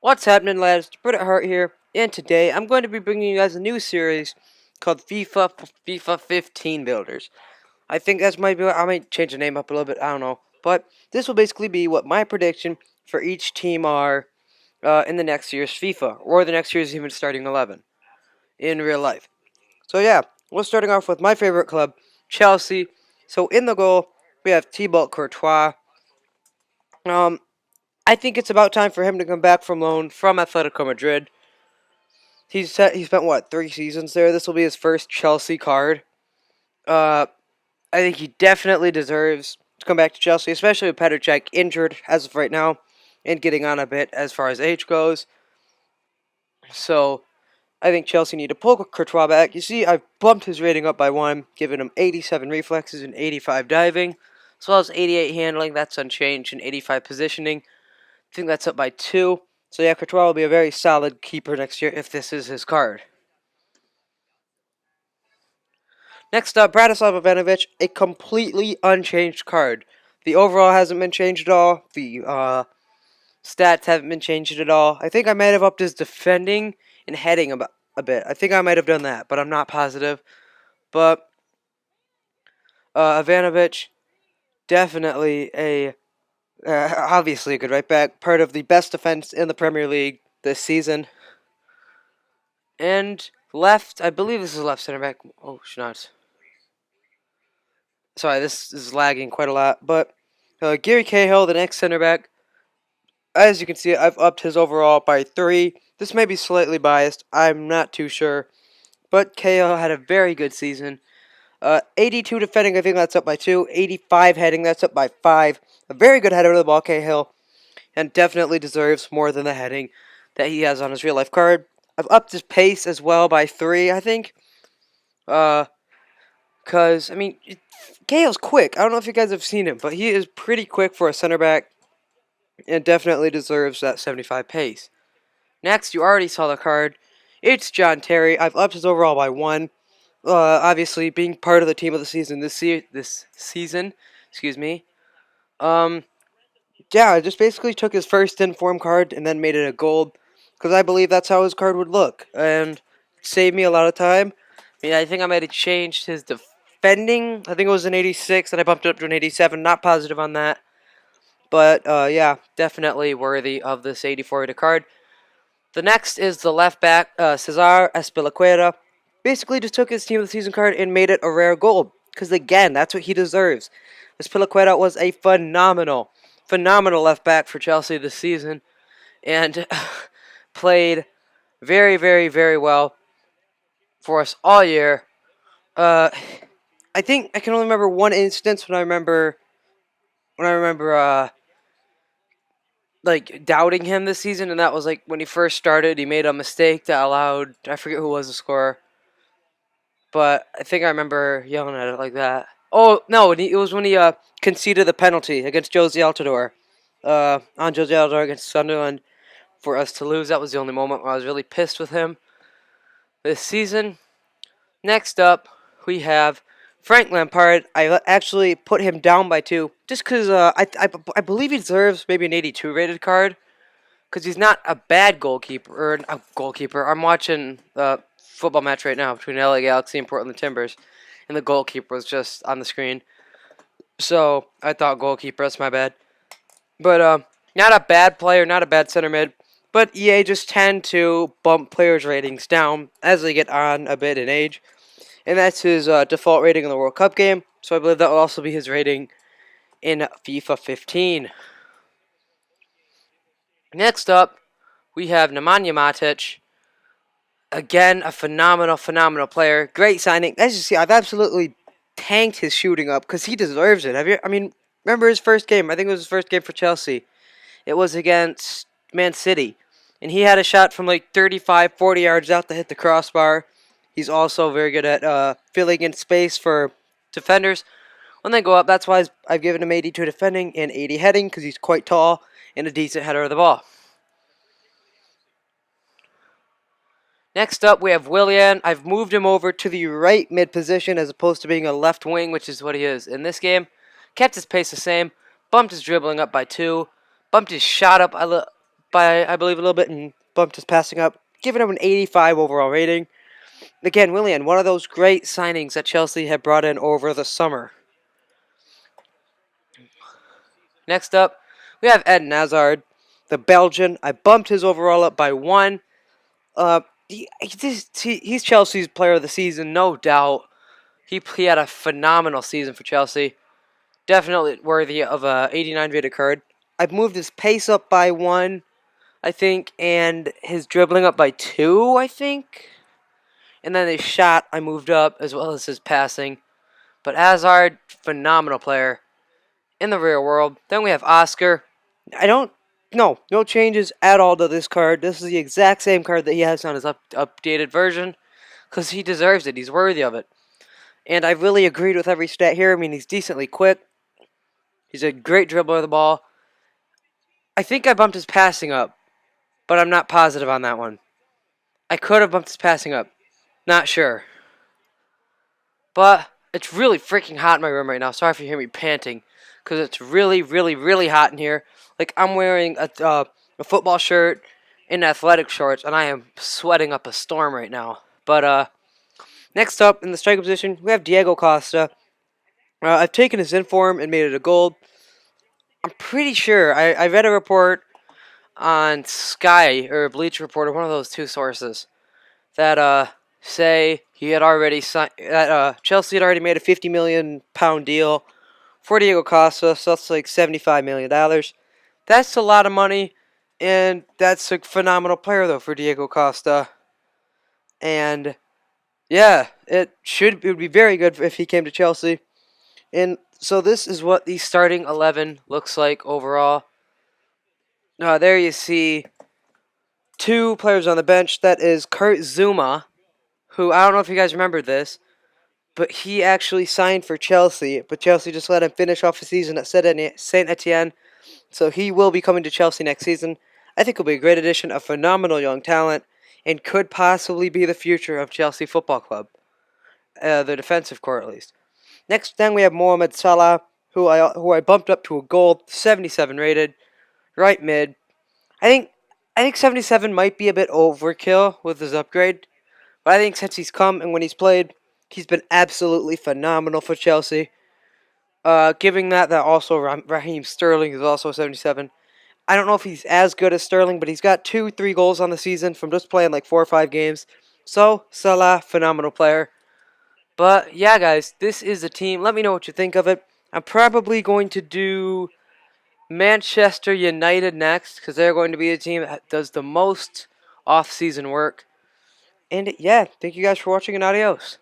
What's happening, lads? Brit Hart here, and today I'm going to be bringing you guys a new series called FIFA 15 Builders. I think that's might be. I might change the name up a little bit. I don't know, but this will basically be what my prediction for each team are in the next year's FIFA or the next year's even starting 11 in real life. So yeah, we're starting off with my favorite club, Chelsea. So in the goal we have Thibaut Courtois. Um, I think it's about time for him to come back from loan from Atletico Madrid. He spent what 3 seasons there. This will be his first Chelsea card. Uh, I think he definitely deserves to come back to Chelsea, especially with Petr Cech injured as of right now and getting on a bit as far as age goes. So I think Chelsea need to pull Courtois back. You see, I've bumped his rating up by 1, giving him 87 reflexes and 85 diving, as well as 88 handling. That's unchanged, and 85 positioning. I think that's up by 2. So yeah, Courtois will be a very solid keeper next year if this is his card. Next up, Bratislav Ivanovic, a completely unchanged card. The overall hasn't been changed at all. The stats haven't been changed at all. I think I might have upped his defending and heading a bit. I think I might have done that, but I'm not positive. But Ivanovic, definitely obviously a good right back. Part of the best defense in the Premier League this season. And left, I believe this is left center back. Oh, not. Sorry, this is lagging quite a lot. But Gary Cahill, the next center back, as you can see, I've upped his overall by 3. This may be slightly biased. I'm not too sure. But Cahill had a very good season. 82 defending, I think that's up by 2. 85 heading, that's up by 5. A very good header of the ball, Cahill. And definitely deserves more than the heading that he has on his real life card. I've upped his pace as well by 3, I think. Because, I mean, Cahill's quick. I don't know if you guys have seen him, but he is pretty quick for a center back and definitely deserves that 75 pace. Next, you already saw the card. It's John Terry. I've upped his overall by 1. Obviously, being part of the team of the season this season, excuse me. Yeah, I just basically took his first inform card and then made it a gold because I believe that's how his card would look and saved me a lot of time. I mean, I think I might have changed his defending. I think it was an 86 and I bumped it up to an 87. Not positive on that. But, yeah, definitely worthy of this 84 rated card. The next is the left back, Cesar Azpilicueta. Basically just took his team of the season card and made it a rare gold. Because, again, that's what he deserves. Azpilicueta was a phenomenal left back for Chelsea this season. And played very, very, very well for us all year. I think I can only remember one instance when I remember like doubting him this season, and that was like when he first started. He made a mistake that allowed, I forget who was the scorer, but I think I remember yelling at it like that. Oh no, it was when he conceded the penalty against Josie Altidore, on Josie Altidore against Sunderland for us to lose. That was the only moment where I was really pissed with him this season. Next up, we have Frank Lampard. I actually put him down by 2 just because I believe he deserves maybe an 82 rated card because he's not a bad goalkeeper. Or a goalkeeper. I'm watching a football match right now between LA Galaxy and Portland Timbers, and the goalkeeper was just on the screen. So I thought goalkeeper. That's my bad. But not a bad player, not a bad center mid. But EA just tend to bump players' ratings down as they get on a bit in age. And that's his default rating in the World Cup game. So I believe that will also be his rating in FIFA 15. Next up, we have Nemanja Matic. Again, a phenomenal player. Great signing. As you see, I've absolutely tanked his shooting up because he deserves it. Remember his first game? I think it was his first game for Chelsea. It was against Man City. And he had a shot from like 35, 40 yards out to hit the crossbar. He's also very good at filling in space for defenders when they go up. That's why I've given him 82 defending and 80 heading because he's quite tall and a decent header of the ball. Next up, we have Willian. I've moved him over to the right mid position as opposed to being a left wing, which is what he is in this game. Kept his pace the same. Bumped his dribbling up by 2. Bumped his shot up by, I believe, a little bit and bumped his passing up, giving him an 85 overall rating. Again, Willian, one of those great signings that Chelsea had brought in over the summer. Next up, we have Eden Hazard, the Belgian. I bumped his overall up by 1. He's Chelsea's player of the season, no doubt. He had a phenomenal season for Chelsea. Definitely worthy of a 89 rated card. I've moved his pace up by 1, I think, and his dribbling up by 2, I think. And then his shot I moved up, as well as his passing. But Hazard, phenomenal player in the real world. Then we have Oscar. No changes at all to this card. This is the exact same card that he has on his updated version, because he deserves it. He's worthy of it. And I've really agreed with every stat here. I mean, he's decently quick. He's a great dribbler of the ball. I think I bumped his passing up, but I'm not positive on that one. I could have bumped his passing up. Not sure. But it's really freaking hot in my room right now. Sorry if you hear me panting, because it's really, really, really hot in here. Like, I'm wearing a football shirt and athletic shorts, and I am sweating up a storm right now. But next up in the striker position, we have Diego Costa. I've taken his inform and made it a gold. I'm pretty sure I read a report on Sky or Bleacher Report, or one of those two sources, that say he had already signed, that Chelsea had already made a £50 million deal for Diego Costa, so that's like $75 million. That's a lot of money, and that's a phenomenal player though for Diego Costa. And yeah, it would be very good if he came to Chelsea. And so this is what the starting 11 looks like overall. There you see 2 players on the bench. That is Kurt Zouma, who, I don't know if you guys remember this, but he actually signed for Chelsea, but Chelsea just let him finish off the season at Saint Etienne, so he will be coming to Chelsea next season. I think he'll be a great addition, a phenomenal young talent, and could possibly be the future of Chelsea Football Club, the defensive core at least. Next, then we have Mohamed Salah, who I bumped up to a gold, 77 rated, right mid. I think 77 might be a bit overkill with his upgrade, but I think since he's come and when he's played, he's been absolutely phenomenal for Chelsea. Giving that also Raheem Sterling is also 77. I don't know if he's as good as Sterling, but he's got 2-3 goals on the season from just playing like 4 or 5 games. So, Salah, phenomenal player. But, yeah, guys, this is the team. Let me know what you think of it. I'm probably going to do Manchester United next, because they're going to be the team that does the most off-season work. And, yeah, thank you guys for watching, and adios.